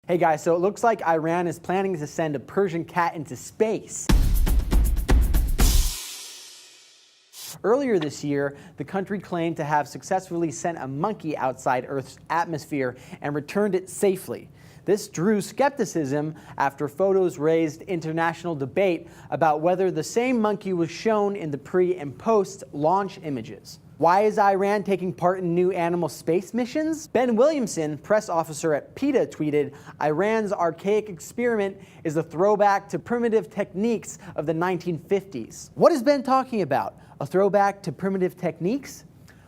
Hey guys, so it looks like Iran is planning to send a Persian cat into space. Earlier this year, the country claimed to have successfully sent a monkey outside Earth's atmosphere and returned it safely. This drew skepticism after photos raised international debate about whether the same monkey was shown in the pre- and post-launch images. Why is Iran taking part in new animal space missions? Ben Williamson, press officer at PETA, tweeted, "Iran's archaic experiment is a throwback to primitive techniques of the 1950s. What is Ben talking about? A throwback to primitive techniques?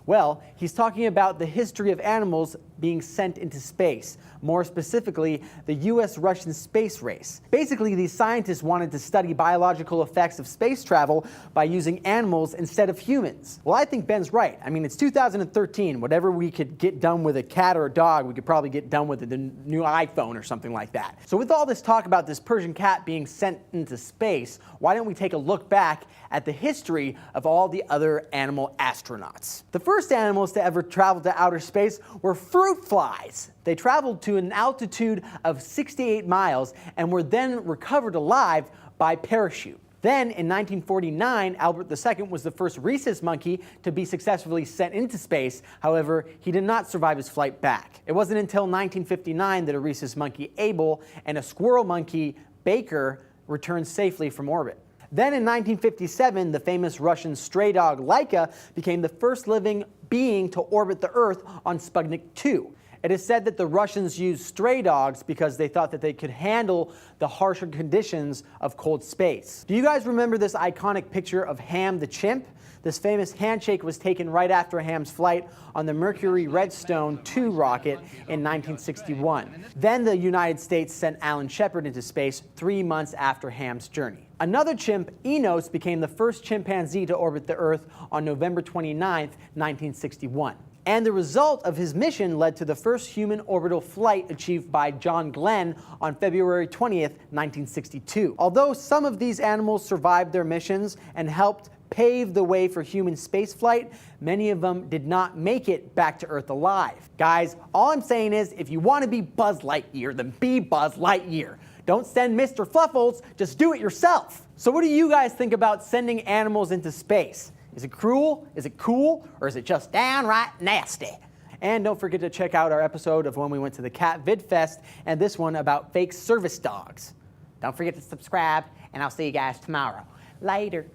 Well, he's talking about the history of animals being sent into space, more specifically, the US-Russian space race. Basically, these scientists wanted to study biological effects of space travel by using animals instead of humans. Well, I think Ben's right. I mean, it's 2013. Whatever we could get done with a cat or a dog, we could probably get done with the new iPhone or something like that. So with all this talk about this Persian cat being sent into space, why don't we take a look back at the history of all the other animal astronauts? The first animals to ever travel to outer space were fruit flies. They traveled to an altitude of 68 miles and were then recovered alive by parachute. Then, in 1949, Albert II was the first rhesus monkey to be successfully sent into space. However, he did not survive his flight back. It wasn't until 1959 that a rhesus monkey, Abel, and a squirrel monkey, Baker, returned safely from orbit. Then in 1957, the famous Russian stray dog Laika became the first living being to orbit the Earth on Sputnik 2. It is said that the Russians used stray dogs because they thought that they could handle the harsher conditions of cold space. Do you guys remember this iconic picture of Ham the chimp? This famous handshake was taken right after Ham's flight on the Mercury Redstone 2 rocket in 1961. Then the United States sent Alan Shepard into space 3 months after Ham's journey. Another chimp, Enos, became the first chimpanzee to orbit the Earth on November 29, 1961. And the result of his mission led to the first human orbital flight achieved by John Glenn on February 20th, 1962. Although some of these animals survived their missions and helped pave the way for human spaceflight, many of them did not make it back to Earth alive. Guys, all I'm saying is, if you want to be Buzz Lightyear, then be Buzz Lightyear. Don't send Mr. Fluffles, just do it yourself. So what do you guys think about sending animals into space? Is it cruel? Is it cool? Or is it just downright nasty? And don't forget to check out our episode of when we went to the Cat Vid Fest and this one about fake service dogs. Don't forget to subscribe, and I'll see you guys tomorrow. Later.